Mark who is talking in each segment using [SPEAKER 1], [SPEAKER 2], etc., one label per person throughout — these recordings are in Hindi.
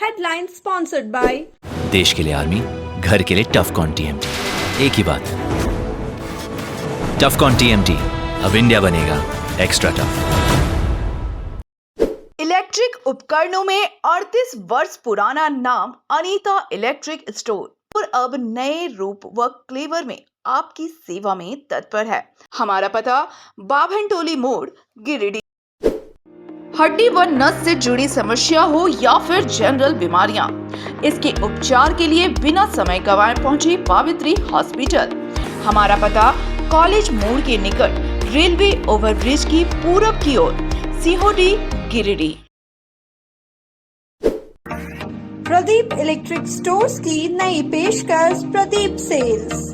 [SPEAKER 1] Headline sponsored by
[SPEAKER 2] देश के लिए आर्मी, घर के लिए टफकॉन टीएमटी। एक ही बात, टफकॉन टीएमटी, अब इंडिया बनेगा एक्स्ट्रा टफ।
[SPEAKER 3] इलेक्ट्रिक उपकरणों में 38 वर्ष पुराना नाम अनीता इलेक्ट्रिक स्टोर और अब नए रूप व क्लेवर में आपकी सेवा में तत्पर है। हमारा पता बाभनटोली मोड़, गिरिडीह। हड्डी व नस से जुड़ी समस्या हो या फिर जनरल बीमारियां, इसके उपचार के लिए बिना समय गंवाए पहुंचे पावित्री हॉस्पिटल। हमारा पता कॉलेज मोड़ के निकट रेलवे ओवरब्रिज की पूरब की ओर, सीहोडी, गिरिडीह।
[SPEAKER 1] प्रदीप इलेक्ट्रिक स्टोर्स की नई पेशकश प्रदीप सेल्स।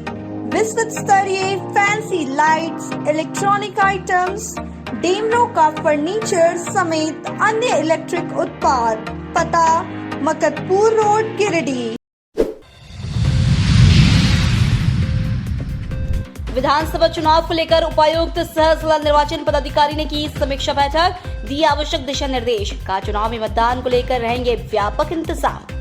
[SPEAKER 1] विश्व स्तरीय fancy lights, electronic items, Damro का फर्नीचर समेत अन्य इलेक्ट्रिक उत्पाद। पता मकतपुर रोड, गिरिडीह।
[SPEAKER 4] विधानसभा चुनाव को लेकर उपायुक्त सह जिला निर्वाचन पदाधिकारी ने की समीक्षा बैठक, दिए आवश्यक दिशा निर्देश। कहा चुनाव में मतदान को लेकर रहेंगे व्यापक इंतजाम।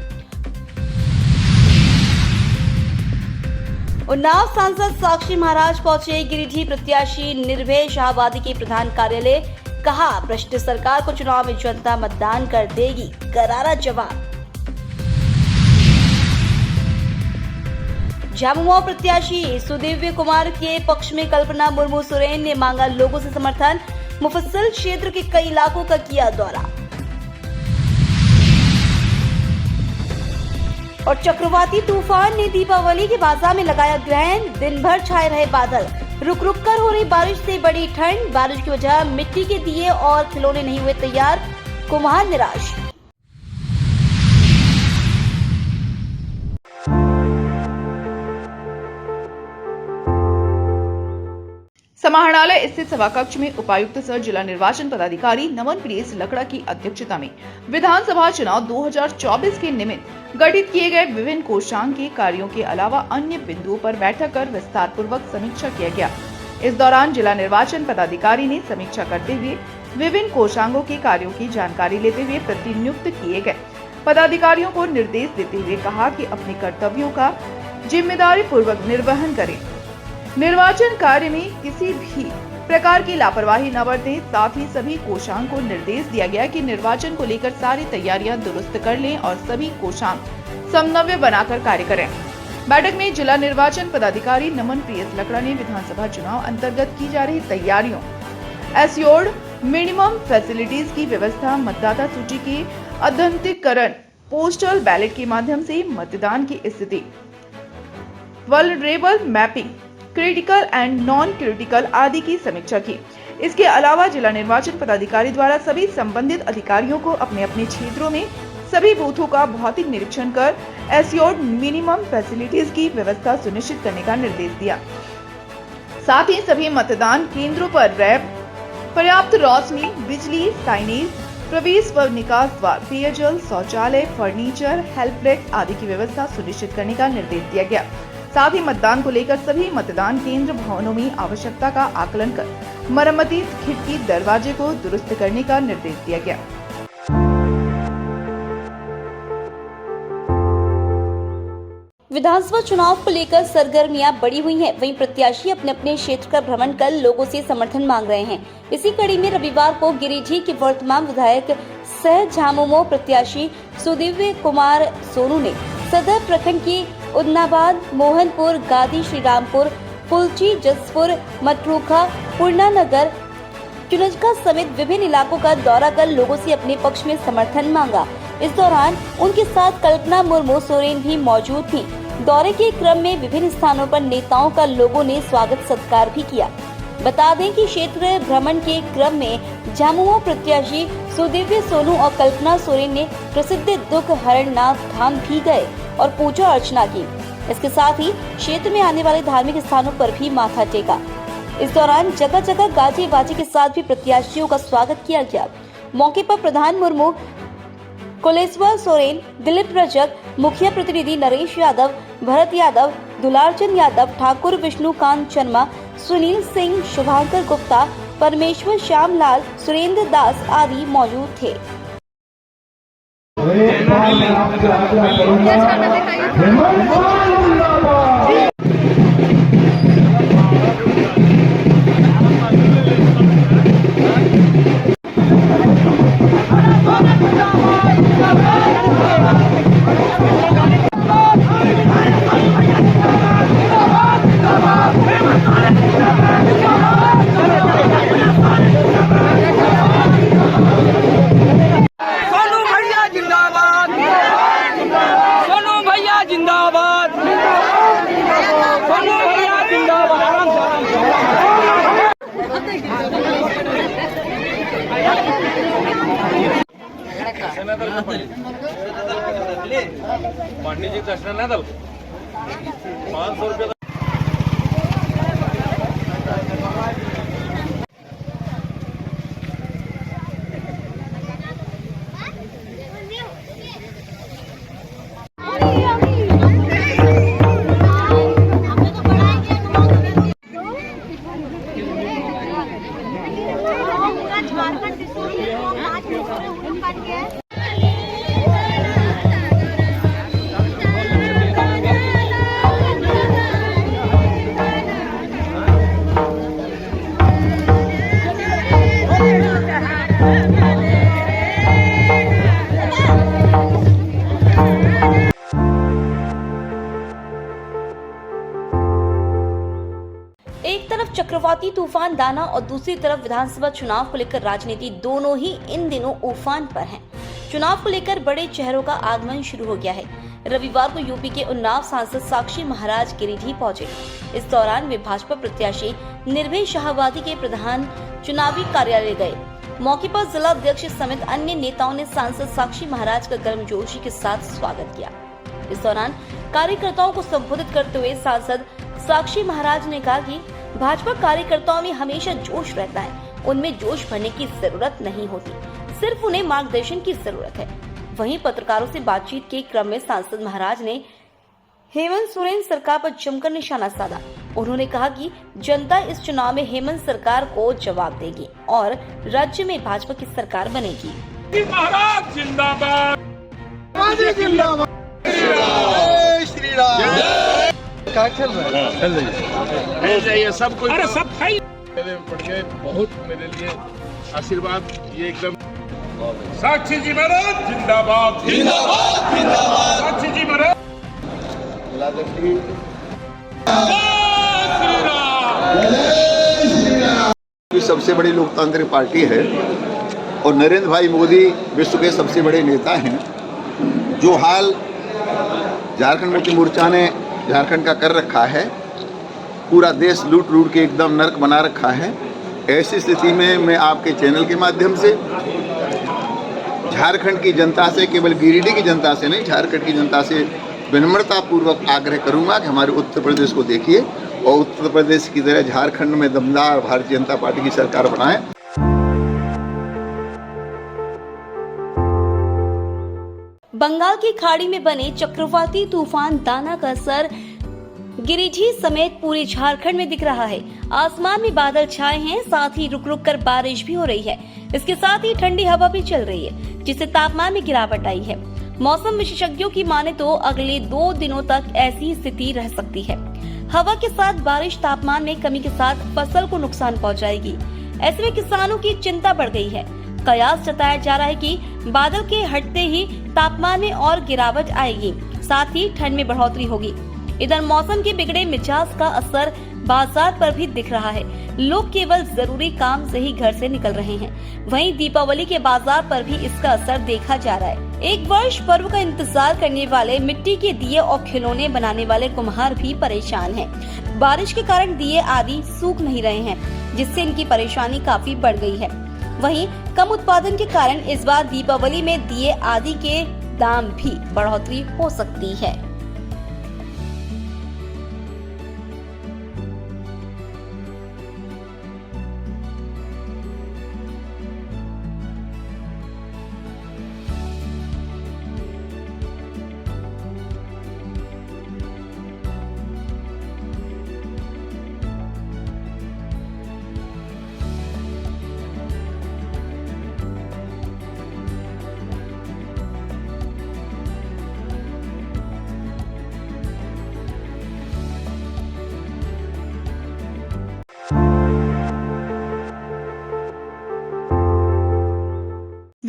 [SPEAKER 4] उन्नाव सांसद साक्षी महाराज पहुंचे गिरिडीह प्रत्याशी निर्भय शाहबादी के प्रधान कार्यालय। कहा भ्रष्ट सरकार को चुनाव में जनता मतदान कर देगी करारा जवाब। झामुमो प्रत्याशी सुदिव्य कुमार के पक्ष में कल्पना मुर्मू सोरेन ने मांगा लोगों से समर्थन। मुफस्सिल क्षेत्र के कई इलाकों का किया दौरा। और चक्रवाती तूफान ने दीपावली के बाजार में लगाया ग्रहण। दिन भर छाए रहे बादल, रुक रुक कर हो रही बारिश से बड़ी ठंड। बारिश की वजह मिट्टी के दिए और खिलौने नहीं हुए तैयार, कुम्हार निराश।
[SPEAKER 3] समाहरणालय स्थित सभाकक्ष में उपायुक्त सह जिला निर्वाचन पदाधिकारी नमन प्रियस लकड़ा की अध्यक्षता में विधानसभा चुनाव 2024 के निमित्त गठित किए गए विभिन्न कोषांग के कार्यों के अलावा अन्य बिंदुओं पर बैठक कर विस्तार पूर्वक समीक्षा किया गया। इस दौरान जिला निर्वाचन पदाधिकारी ने समीक्षा करते हुए विभिन्न कोषांगों के कार्यों की जानकारी लेते हुए प्रतिनियुक्त किए गए पदाधिकारियों को निर्देश देते हुए कहा कि अपने कर्तव्यों का जिम्मेदारी पूर्वक निर्वहन करें, निर्वाचन कार्य में किसी भी प्रकार की लापरवाही न बरतें। साथ ही सभी कोषांग को निर्देश दिया गया कि निर्वाचन को लेकर सारी तैयारियां दुरुस्त कर लें और सभी कोषांग समन्वय बनाकर कार्य करें। बैठक में जिला निर्वाचन पदाधिकारी नमन प्रियस लकड़ा ने विधानसभा चुनाव अंतर्गत की जा रही तैयारियों, एस्योर्ड मिनिमम फैसिलिटीज की व्यवस्था, मतदाता सूची के अद्यतनीकरण, पोस्टल बैलेट के माध्यम से मतदान की स्थिति, vulnerable mapping, critical and non critical आदि की समीक्षा की। इसके अलावा जिला निर्वाचन पदाधिकारी द्वारा सभी संबंधित अधिकारियों को अपने अपने क्षेत्रों में सभी बूथों का भौतिक निरीक्षण कर एस्योर्ड मिनिमम फैसिलिटीज की व्यवस्था सुनिश्चित करने का निर्देश दिया। साथ ही सभी मतदान केंद्रों पर रैंप, पर्याप्त रोशनी, बिजली, साइनेज, प्रवेश व निकास द्वार, पेयजल, शौचालय, फर्नीचर, हेल्प डेस्क आदि की व्यवस्था सुनिश्चित करने का निर्देश दिया गया। साथ ही मतदान को लेकर सभी मतदान केंद्र भवनों में आवश्यकता का आकलन कर मरम्मती, खिड़की, दरवाजे को दुरुस्त करने का निर्देश दिया गया।
[SPEAKER 4] विधानसभा चुनाव को लेकर सरगर्मियां बढ़ी हुई हैं, वहीं प्रत्याशी अपने अपने क्षेत्र का भ्रमण कर लोगों से समर्थन मांग रहे हैं। इसी कड़ी में रविवार को गिरिडीह के वर्तमान विधायक सह झामुमो प्रत्याशी सुदिव्य कुमार सोनू ने सदर प्रखंड की उदनाबाद, मोहनपुर, गादी, श्रीरामपुर, फुलची, जसपुर, मटरूखा, पूर्णानगर, चुनजका समेत विभिन्न इलाकों का दौरा कर लोगों से अपने पक्ष में समर्थन मांगा। इस दौरान उनके साथ कल्पना मुर्मू सोरेन भी मौजूद थी। दौरे के क्रम में विभिन्न स्थानों पर नेताओं का लोगों ने स्वागत सत्कार भी किया। बता दें कि क्षेत्र भ्रमण के क्रम में झामुमो प्रत्याशी सुदिव्य सोनू और कल्पना सोरेन ने प्रसिद्ध दुख हरणनाथ धाम भी गए और पूजा अर्चना की। इसके साथ ही क्षेत्र में आने वाले धार्मिक स्थानों पर भी माथा टेका। इस दौरान जगह जगह गाजे बाजे के साथ भी प्रत्याशियों का स्वागत किया गया। मौके पर प्रधान मुर्मू, कुलेश्वर सोरेन, दिलीप रजक, मुखिया प्रतिनिधि नरेश यादव, भरत यादव, दुलारचंद यादव, ठाकुर विष्णुकांत शर्मा, सुनील सिंह, शुभांकर गुप्ता, परमेश्वर श्यामलाल, सुरेंद्र दास आदि मौजूद थे।
[SPEAKER 5] सोनू भैया जिंदाबाद, सोनू भैया जिंदाबाद, सोनू भैया जिंदाबाद।
[SPEAKER 6] पांडे दर्शन नाही झालं 500 रुपये
[SPEAKER 4] एक तरफ चक्रवाती तूफान दाना और दूसरी तरफ विधानसभा चुनाव को लेकर राजनीति दोनों ही इन दिनों उफान पर हैं। चुनाव को लेकर बड़े चेहरों का आगमन शुरू हो गया है। रविवार को यूपी के उन्नाव सांसद साक्षी महाराज गिरिडीह पहुंचे। इस दौरान वे भाजपा प्रत्याशी निर्भय शाहवादी के प्रधान चुनावी कार्यालय गए। मौके पर जिला अध्यक्ष समेत अन्य नेताओं ने सांसद साक्षी महाराज का गर्मजोशी के साथ स्वागत किया। इस दौरान कार्यकर्ताओं को संबोधित करते हुए सांसद साक्षी महाराज ने कहा कि भाजपा कार्यकर्ताओं में हमेशा जोश रहता है, उनमें जोश भरने की जरूरत नहीं होती, सिर्फ उन्हें मार्गदर्शन की जरूरत है। वहीं पत्रकारों से बातचीत के क्रम में सांसद महाराज ने हेमंत सोरेन सरकार पर जमकर निशाना साधा। उन्होंने कहा कि जनता इस चुनाव में हेमंत सरकार को जवाब देगी और राज्य में भाजपा की सरकार बनेगी।
[SPEAKER 6] महाराज जिंदाबाद,
[SPEAKER 7] श्री राम। क्या चल रहा है?
[SPEAKER 6] सब कुछ अरे सब खाई मेरे पड़ गए, बहुत मेरे लिए आशीर्वाद। ये एकदम साक्षी जी महाराज जिंदाबाद, जिंदाबाद, जिंदाबाद, साक्षी जी महाराज।
[SPEAKER 7] सबसे बड़ी लोकतांत्रिक पार्टी है और नरेंद्र भाई मोदी विश्व के सबसे बड़े नेता हैं। जो हाल झारखंड मुक्ति मोर्चा ने झारखंड का कर रखा है, पूरा देश लूट लूट के एकदम नर्क बना रखा है। ऐसी स्थिति में मैं आपके चैनल के माध्यम से झारखंड की जनता से, केवल गिरिडीह की जनता से नहीं, झारखंड की जनता से विनम्रतापूर्वक आग्रह करूंगा कि हमारे उत्तर प्रदेश को देखिए और उत्तर प्रदेश की तरह झारखंड में दमदार भारतीय जनता पार्टी की सरकार बनाएं।
[SPEAKER 4] बंगाल की खाड़ी में बने चक्रवाती तूफान दाना का असर गिरिडीह समेत पूरे झारखंड में दिख रहा है। आसमान में बादल छाए हैं, साथ ही रुक रुक कर बारिश भी हो रही है। इसके साथ ही ठंडी हवा भी चल रही है, जिससे तापमान में गिरावट आई है। मौसम विशेषज्ञों की माने तो अगले 2 दिनों तक ऐसी स्थिति रह सकती है। हवा के साथ बारिश तापमान में कमी के साथ फसल को नुकसान पहुंचाएगी। ऐसे में किसानों की चिंता बढ़ गई है। कयास जताया जा रहा है कि बादल के हटते ही तापमान में और गिरावट आएगी, साथ ही ठंड में बढ़ोतरी होगी। इधर मौसम के बिगड़े मिजाज का असर बाजार पर भी दिख रहा है। लोग केवल जरूरी काम से ही घर से निकल रहे हैं। वहीं दीपावली के बाजार पर भी इसका असर देखा जा रहा है। एक वर्ष पर्व का इंतजार करने वाले मिट्टी के दिए और खिलौने बनाने वाले कुम्हार भी परेशान हैं। बारिश के कारण दिए आदि सूख नहीं रहे हैं, जिससे इनकी परेशानी काफी बढ़ गई है। वहीं कम उत्पादन के कारण इस बार दीपावली में दिए आदि के दाम भी बढ़ोतरी हो सकती है।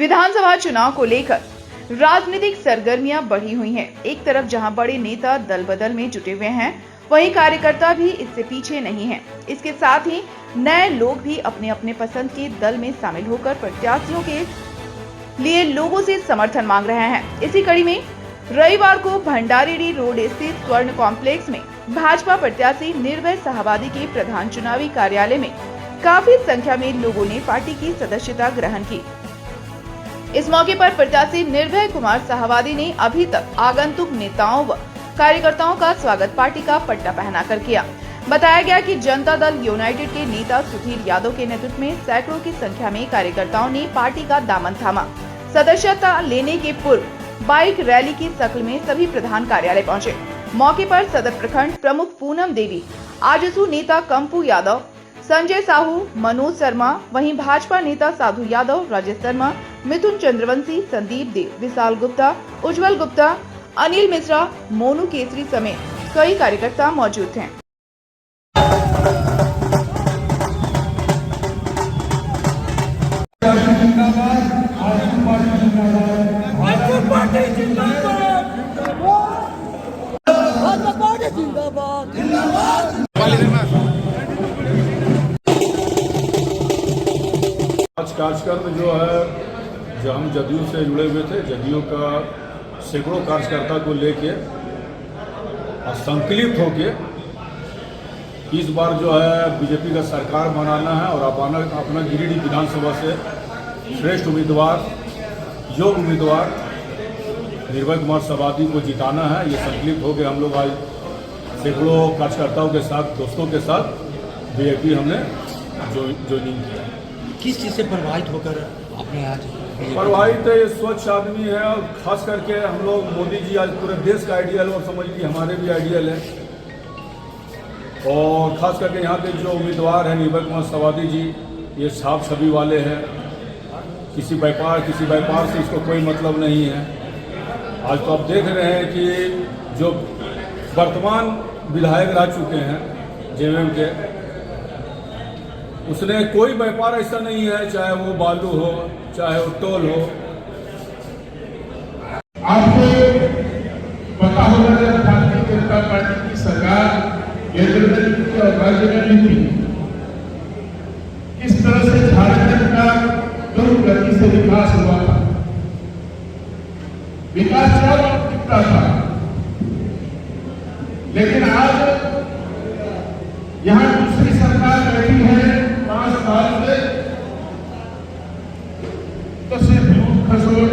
[SPEAKER 3] विधानसभा चुनाव को लेकर राजनीतिक सरगर्मियां बढ़ी हुई हैं। एक तरफ जहां बड़े नेता दल बदल में जुटे हुए हैं, वहीं कार्यकर्ता भी इससे पीछे नहीं हैं। इसके साथ ही नए लोग भी अपने अपने पसंद के दल में शामिल होकर प्रत्याशियों के लिए लोगों से समर्थन मांग रहे हैं। इसी कड़ी में रविवार को भंडारीडीह रोड स्थित स्वर्ण कॉम्प्लेक्स में भाजपा प्रत्याशी निर्भय शाहवादी के प्रधान चुनावी कार्यालय में काफी संख्या में लोगों ने पार्टी की सदस्यता ग्रहण की। इस मौके पर प्रत्याशी निर्भय कुमार शाहवादी ने अभी तक आगंतुक नेताओं व कार्यकर्ताओं का स्वागत पार्टी का पट्टा पहनाकर किया। बताया गया कि जनता दल यूनाइटेड के नेता सुधीर यादव के नेतृत्व में सैकड़ों की संख्या में कार्यकर्ताओं ने पार्टी का दामन थामा। सदस्यता लेने के पूर्व बाइक रैली की शक्ल में सभी प्रधान कार्यालय पहुंचे। मौके पर सदर प्रखंड प्रमुख पूनम देवी, आजसू नेता कंपू यादव, संजय साहू, मनोज शर्मा, वहीं भाजपा नेता साधु यादव, राजेश शर्मा, मिथुन चंद्रवंशी, संदीप देव, विशाल गुप्ता, उज्जवल गुप्ता, अनिल मिश्रा, मोनू केसरी समेत कई कार्यकर्ता मौजूद थे।
[SPEAKER 8] आज कार्यक्रम जो है, जो हम जदयू से जुड़े हुए थे, जदयू का सैकड़ों कार्यकर्ता को लेके और संकलित होके इस बार जो है बीजेपी का सरकार बनाना है और अपना गिरिडीह विधानसभा से श्रेष्ठ उम्मीदवार, योग्य उम्मीदवार निर्भय कुमार शाहवादी को जिताना है। ये संकलित होकर हम लोग आज सैकड़ों कार्यकर्ताओं के साथ, दोस्तों के साथ बीजेपी हमने ज्वाइनिंग किया।
[SPEAKER 9] किस चीज़ से प्रभावित होकर आपने आज
[SPEAKER 8] प्रभावित है? ये स्वच्छ आदमी है और खास करके हम लोग मोदी जी आज पूरे देश का आइडियल और समझ लीजिए हमारे भी आइडियल है। और खास करके यहाँ के जो उम्मीदवार हैं निर्भय कुमार शाहवादी जी, ये साफ छवि वाले हैं। किसी व्यापार से इसको कोई मतलब नहीं है। आज तो आप देख रहे हैं कि जो वर्तमान विधायक रह चुके हैं जेएमएम के, उसने कोई व्यापार ऐसा नहीं है, चाहे वो बालू हो, चाहे वो टोल हो।
[SPEAKER 6] आपको पता होगा जब भारतीय जनता पार्टी की सरकार केंद्र में थी और राज्य में भी थी, किस तरह से झारखंड का द्रुत गति से विकास हुआ था। विकास चारों ओर दिखता था, लेकिन आज यहाँ दूसरी सरकार बैठी है 5 साल से, तो सिर्फ लूट खसोट,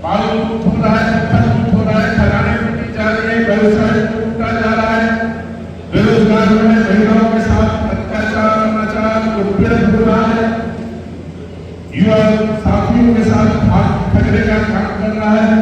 [SPEAKER 6] बालू लूट हो रहा है, पत्थर लूट हो रहा है, खदानें लूटी जा रही है, व्यवसाय लूटा जा रहा है, बेरोजगार में महिलाओं के साथ अत्याचार, अनाचार, उत्पीड़न हो रहा है, युवा साथियों के साथ हाथ खतरे का काम कर रहा है।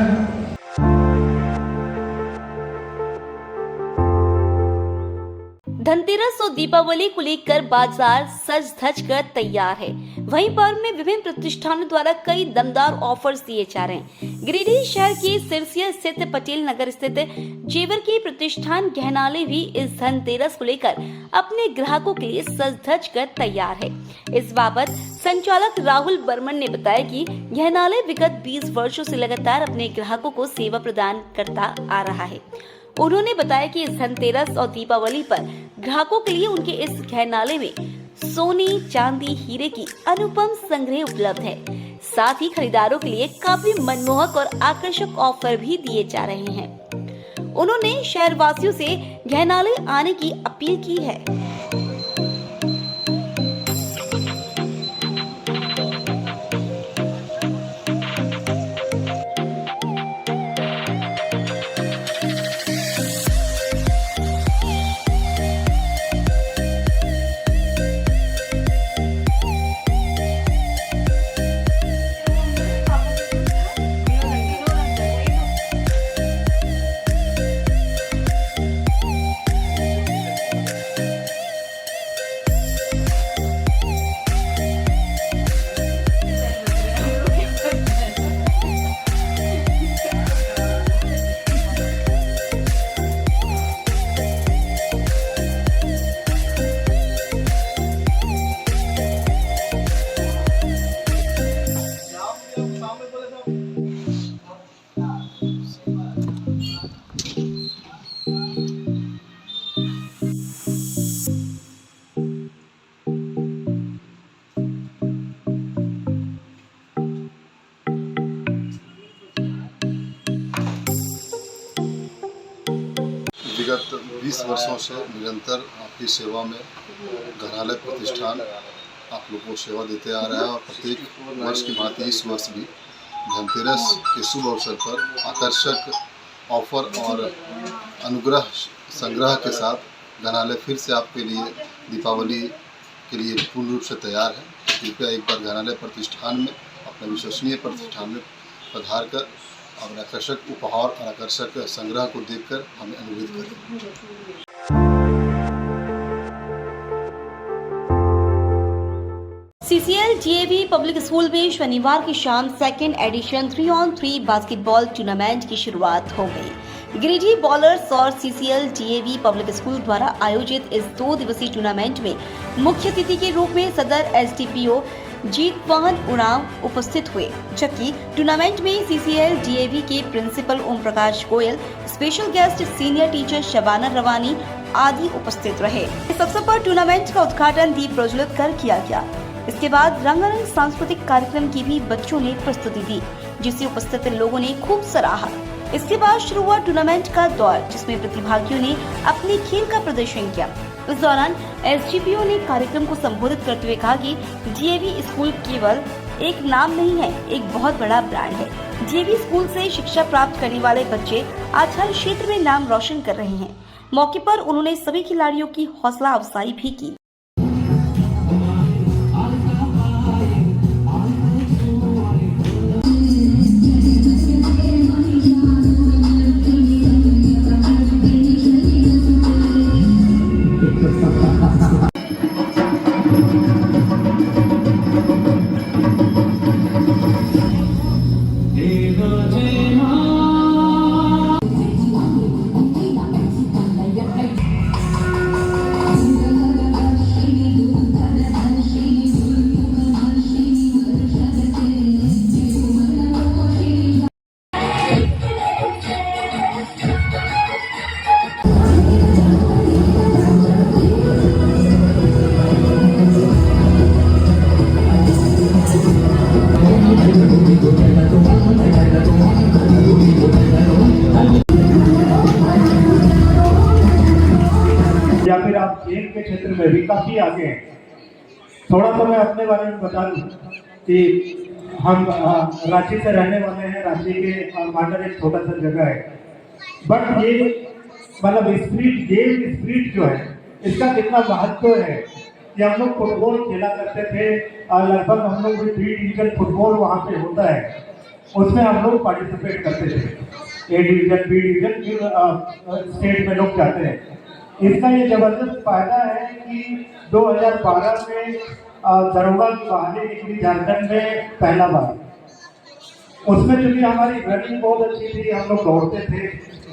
[SPEAKER 4] धनतेरस और दीपावली को लेकर बाजार सज धज कर तैयार है। वहीं पर्व में विभिन्न प्रतिष्ठानों द्वारा कई दमदार ऑफर्स दिए जा रहे हैं। गिरिडीह शहर के सिरसिया स्थित पटेल नगर स्थित जेवर की प्रतिष्ठान गहनालय भी इस धनतेरस को लेकर अपने ग्राहकों के लिए सज धज कर तैयार है। इस बाबत संचालक राहुल बर्मन ने बताया कि गहनालय विगत 20 वर्षों से लगातार अपने ग्राहकों को सेवा प्रदान करता आ रहा है। उन्होंने बताया कि इस धनतेरस और दीपावली पर ग्राहकों के लिए उनके इस गहनालय में सोने, चांदी, हीरे की अनुपम संग्रह उपलब्ध है। साथ ही खरीदारों के लिए काफी मनमोहक और आकर्षक ऑफर भी दिए जा रहे हैं। उन्होंने शहरवासियों से गहनालय आने की अपील की है।
[SPEAKER 10] विगत 20 वर्षों से निरंतर आपकी सेवा में घनालय प्रतिष्ठान आप लोग को सेवा देते आ रहा है और प्रत्येक वर्ष की भांति इस वर्ष भी धनतेरस के शुभ अवसर पर आकर्षक ऑफर और अनुग्रह संग्रह के साथ घनालय फिर से आपके लिए दीपावली के लिए पूर्ण रूप से तैयार है। कृपया एक बार घनालय प्रतिष्ठान में, अपने विश्वसनीय प्रतिष्ठान में पधार कर और आकर्षक उपहार और आकर्षक संग्रह को देखकर हमें अनुमोदित करें।
[SPEAKER 4] CCL DAV पब्लिक स्कूल में शनिवार की शाम second edition 3-on-3 basketball tournament की शुरुआत हो गई। गिरिडीह बॉलर्स और CCL DAV पब्लिक स्कूल द्वारा आयोजित इस 2 दिवसीय टूर्नामेंट में मुख्य अतिथि के रूप में सदर SDPO जीतवाहन उरांव उपस्थित हुए, जबकि टूर्नामेंट में CCL DAV के principal Om Prakash Goyal, special guest senior teacher Shabana Rawani आदि उपस्थित रहे। इस अवसर पर टूर्नामेंट का उद्घाटन दीप प्रज्वलित कर किया गया। इसके बाद रंगारंग सांस्कृतिक कार्यक्रम की भी बच्चों ने प्रस्तुति दी, जिसे उपस्थित लोगों ने खूब सराहा। इसके बाद शुरू हुआ टूर्नामेंट का दौर, जिसमें प्रतिभागियों ने अपने खेल का प्रदर्शन किया। इस दौरान SGPO ने कार्यक्रम को संबोधित करते हुए कहा कि DAV स्कूल केवल एक नाम नहीं है, एक बहुत बड़ा ब्रांड है। DAV स्कूल से शिक्षा प्राप्त करने वाले बच्चे आज हर क्षेत्र में नाम रोशन कर रहे हैं। मौके पर उन्होंने सभी खिलाड़ियों की हौसला अफजाई भी की।
[SPEAKER 11] या फिर आप खेल के क्षेत्र में भी काफी आगे हैं। थोड़ा सा मैं अपने बारे में बता दूं कि हम रांची से रहने वाले हैं। रांची के मांडर एक छोटा सा जगह है, बट ये मतलब स्प्रिट जो है, इसका कितना महत्व है कि हम लोग फुटबॉल खेला करते थे। लगभग हम लोग भी 3 डिवीजन फुटबॉल वहाँ पे होता है, उसमें हम लोग पार्टिसिपेट करते थे। A डिवीजन, B डिवीजन, फिर स्टेट में लोग जाते हैं। इसका ये जबरदस्त फायदा है कि 2012 में दरोगा की बहाली निकली झारखंड में पहला बार। उसमें चूंकि हमारी रनिंग बहुत अच्छी थी, हम लोग दौड़ते थे,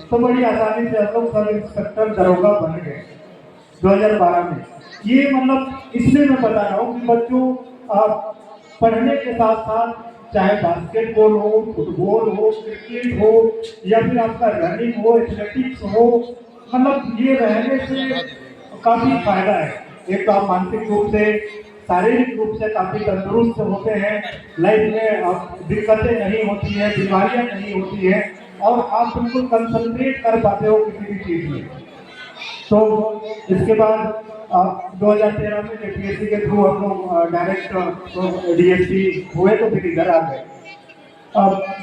[SPEAKER 11] तो बड़ी आसानी से हम लोग सब इंस्पेक्टर दरोगा बन गए 2012 में। ये मतलब इसलिए मैं बता रहा हूँ कि बच्चों पढ़ने के साथ साथ चाहे बास्केटबॉल हो, फुटबॉल हो, क्रिकेट हो, या फिर आपका रनिंग हो, एथलेटिक्स हो, मतलब ये रहने से काफी फायदा है। एक तो आप मानसिक रूप से, शारीरिक रूप से काफी तंदुरुस्त होते हैं, लाइफ में दिक्कतें नहीं होती है, बीमारियां नहीं होती है, और आप बिल्कुल कंसंट्रेट कर पाते हो किसी भी चीज में। तो इसके बाद 2013 में JPSC के थ्रू हम लोग डायरेक्ट DSP हुए, तो फिर इधर आ गए।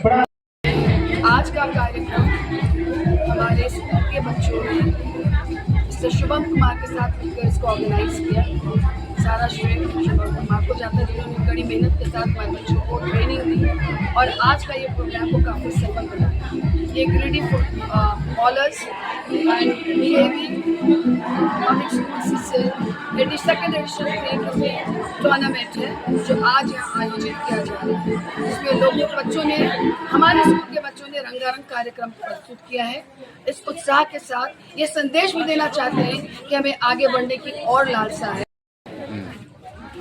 [SPEAKER 11] बड़ा
[SPEAKER 12] आज का कार्यक्रम हमारे स्कूल के बच्चों ने मिस्टर शुभम कुमार के साथ मिलकर इसको ऑर्गेनाइज किया। सारा श्रेय शुभम कुमार को जाता है, जिन्होंने कड़ी मेहनत के साथ हमारे बच्चों को ट्रेनिंग दी और आज का ये प्रोग्राम को काफ़ी सफल बनाया। ये Giridih bowlers and DAV public school से सेकेंड एडिशन टूर्नामेंट है, जो आज यहाँ आयोजित किया जा रहा है। इसमें बच्चों ने, हमारे स्कूल के बच्चों ने रंगारंग कार्यक्रम प्रस्तुत किया है। इस उत्साह के साथ ये संदेश भी देना चाहते हैं कि हमें आगे बढ़ने की और लालसा है।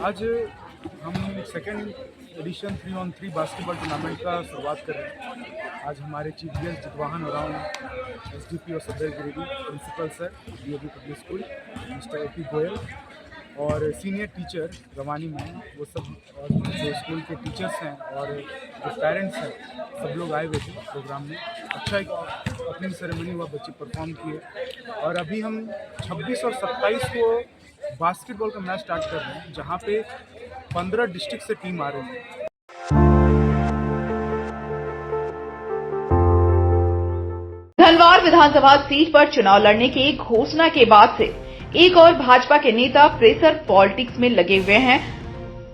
[SPEAKER 13] आज हम second edition 3-on-3 basketball tournament का शुरुआत कर रहे हैं। आज हमारे chief guest Jitvahan Oraon, SDPO Sadar Giridih, principal sir DAV public school mister AP Goyal, और सीनियर टीचर रवानी मैम, वो सब और जो स्कूल के टीचर्स हैं और जो पेरेंट्स हैं, सब लोग आए हुए थे प्रोग्राम में। अच्छा एक ओपनिंग सेरेमनी हुआ, बच्चे परफॉर्म किए। और अभी हम 26 और 27 को बास्केटबॉल का मैच स्टार्ट कर रहे हैं, जहाँ पे 15 डिस्ट्रिक्ट से टीम आ रही है।
[SPEAKER 3] धनवार विधानसभा सीट पर चुनाव लड़ने की घोषणा के बाद से एक और भाजपा के नेता प्रेशर पॉलिटिक्स में लगे हुए हैं,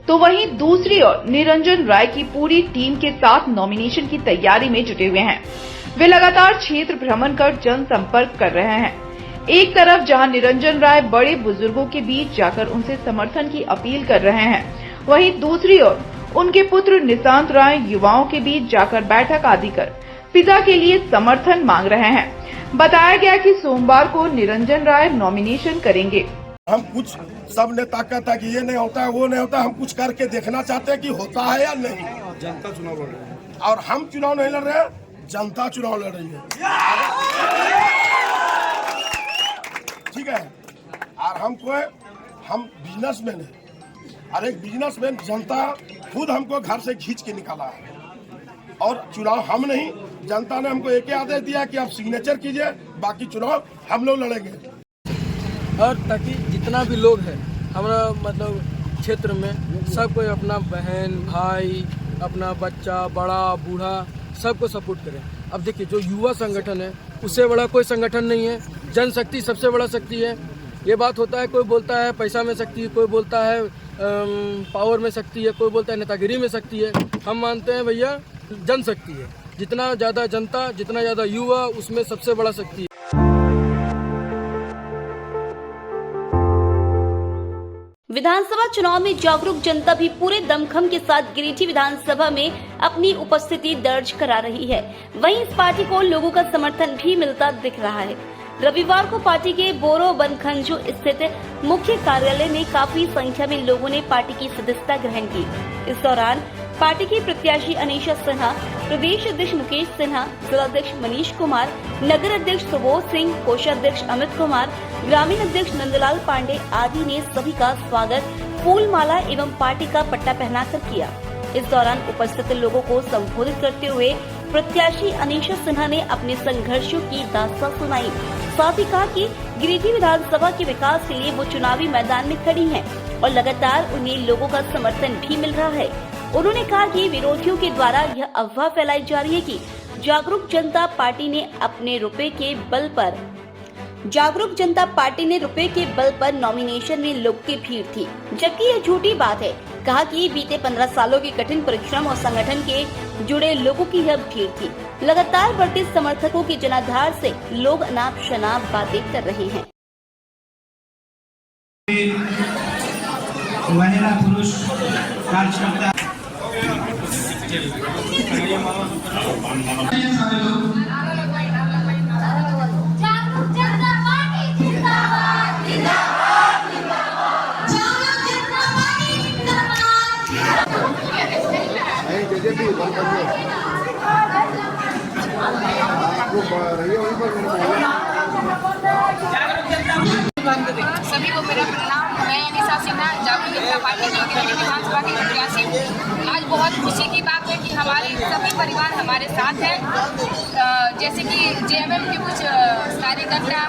[SPEAKER 3] तो वहीं दूसरी ओर निरंजन राय की पूरी टीम के साथ नॉमिनेशन की तैयारी में जुटे हुए हैं। वे लगातार क्षेत्र भ्रमण कर जनसंपर्क कर रहे हैं। एक तरफ जहां निरंजन राय बड़े बुजुर्गों के बीच जाकर उनसे समर्थन की अपील कर रहे हैं, वहीं दूसरी ओर उनके पुत्र निशांत राय युवाओं के बीच जाकर बैठक आदि कर पिता के लिए समर्थन मांग रहे हैं। बताया गया कि सोमवार को निरंजन राय नॉमिनेशन करेंगे।
[SPEAKER 14] हम कुछ सब ने ताकत है कि ये नहीं होता है, वो नहीं होता है, हम कुछ करके देखना चाहते हैं कि होता है या नहीं। जनता चुनाव लड़ रही है और हम चुनाव नहीं लड़ रहे हैं, जनता चुनाव लड़ रही है। ठीक है। और हम बिजनेसमैन है और एक बिजनेसमैन जनता खुद हमको घर से खींच के निकाला है और चुनाव हम नहीं, जनता ने हमको एक ही आदेश दिया कि आप सिग्नेचर कीजिए, बाकी चुनाव हम लोग लड़ेंगे।
[SPEAKER 5] और ताकि जितना भी लोग हैं हमारा मतलब क्षेत्र में, सब कोई अपना बहन भाई, अपना बच्चा, बड़ा बूढ़ा सबको सपोर्ट करें। अब देखिए, जो युवा संगठन है उससे बड़ा कोई संगठन नहीं है। जनशक्ति सबसे बड़ा शक्ति है। ये बात होता है, कोई बोलता है पैसा में शक्ति है, कोई बोलता है पावर में शक्ति है, कोई बोलता है नेतागिरी में शक्ति है। हम मानते हैं भैया जनशक्ति है। जितना ज़्यादा जनता, जितना ज़्यादा युवा, उसमें सबसे बड़ा शक्ति है।
[SPEAKER 4] विधानसभा चुनाव में जागरूक जनता भी पूरे दमखम के साथ गिरिडीह विधानसभा में अपनी उपस्थिति दर्ज करा रही है। वहीं इस पार्टी को लोगों का समर्थन भी मिलता दिख रहा है। रविवार को पार्टी के बोरो बनखंजू स्थित मुख्य कार्यालय में काफी संख्या में लोगों ने पार्टी की सदस्यता ग्रहण की। इस दौरान पार्टी की प्रत्याशी अनीशा सिन्हा, प्रदेश अध्यक्ष मुकेश सिन्हा, जिलाध्यक्ष मनीष कुमार, नगर अध्यक्ष सुबोध सिंह, कोषाध्यक्ष अमित कुमार, ग्रामीण अध्यक्ष नंदलाल पांडे आदि ने सभी का स्वागत फूल माला एवं पार्टी का पट्टा पहनाकर किया। इस दौरान उपस्थित लोगों को संबोधित करते हुए प्रत्याशी अनीशा सिन्हा ने अपने संघर्षों की दास्तान सुनाई। साथ ही कहा कि गिरिडीह विधानसभा के विकास के लिए वो चुनावी मैदान में खड़ी हैं और लगातार उन्हें लोगों का समर्थन भी मिल रहा है। उन्होंने कहा कि विरोधियों के द्वारा यह अफवाह फैलाई जा रही है कि जागरूक जनता पार्टी ने रुपए के बल पर नॉमिनेशन में लोग की भीड़ थी, जबकि यह झूठी बात है। कहा कि बीते 15 सालों के कठिन परिश्रम और संगठन के जुड़े लोगों की यह भीड़ थी। लगातार बढ़ते समर्थकों के जनाधार से लोग अनाप शनाप बातें कर रहे हैं।
[SPEAKER 11] महिला पुरुष कार्यकर्ता
[SPEAKER 12] सभी को मेरा प्रणाम। मैं अनीशा सिन्हा, जागरूक जनता पार्टी की गिरिडीह विधानसभा की प्रत्याशी। आज बहुत खुशी की बात है कि हमारे सभी परिवार हमारे साथ हैं। जैसे कि जेएमएम के कुछ कार्यकर्ता,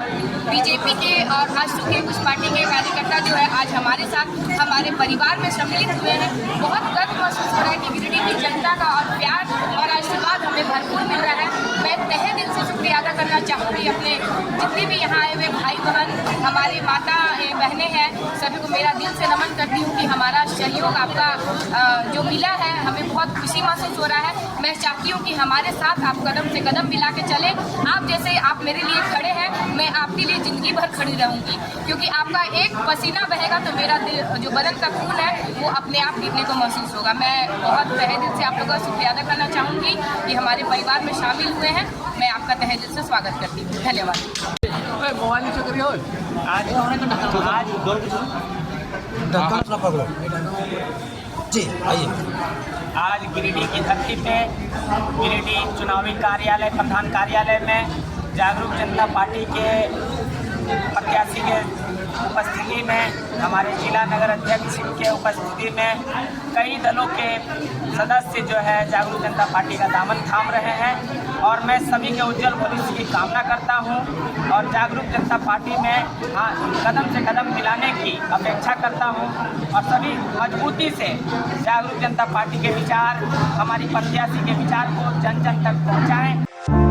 [SPEAKER 12] बीजेपी के और भाजपा के कुछ पार्टी के कार्यकर्ता जो है आज हमारे साथ हमारे परिवार में सम्मिलित हुए हैं। बहुत गर्व महसूस हो रहा है कि गिरिडीह की जनता का और प्यार और आशीर्वाद हमें भरपूर मिल रहा है। मैं तहे दिल से शुक्रिया अदा करना चाहूँगी अपने जितने भी यहाँ आए हुए भाई बहन, हमारी माता बहनें हैं, सभी को मेरा दिल से नमन करती हूँ कि हमारा सहयोग आपका जो मिला है, हमें बहुत खुशी महसूस हो रहा है। मैं चाहती हूँ कि हमारे साथ आप कदम से कदम मिला के चले। आप जैसे आप मेरे लिए खड़े हैं, मैं आपके लिए जिंदगी भर खड़ी रहूँगी, क्योंकि आपका एक पसीना बहेगा तो मेरा दिल जो बदन का खून है वो अपने आप गिरने को महसूस होगा। मैं बहुत तहे दिल से आप लोगों का शुक्रिया अदा करना चाहूँगी कि हमारे परिवार में शामिल हुए हैं। मैं आपका तहे दिल से स्वागत करती हूँ। धन्यवाद।
[SPEAKER 9] जी आइए।
[SPEAKER 5] आज गिरिडीह की धरती पे गिरिडीह चुनावी कार्यालय, प्रधान कार्यालय में जागरूक जनता पार्टी के प्रत्याशी के
[SPEAKER 15] उपस्थिति में, हमारे जिला नगर अध्यक्ष के उपस्थिति में कई दलों के सदस्य जो है जागरूक जनता पार्टी का दामन थाम रहे हैं और मैं सभी के उज्जवल भविष्य की कामना करता हूं और जागरूक जनता पार्टी में कदम से कदम मिलाने की अपेक्षा करता हूं और सभी मजबूती से जागरूक जनता पार्टी के विचार, हमारी प्रत्याशी के विचार को जन जन तक पहुंचाएं।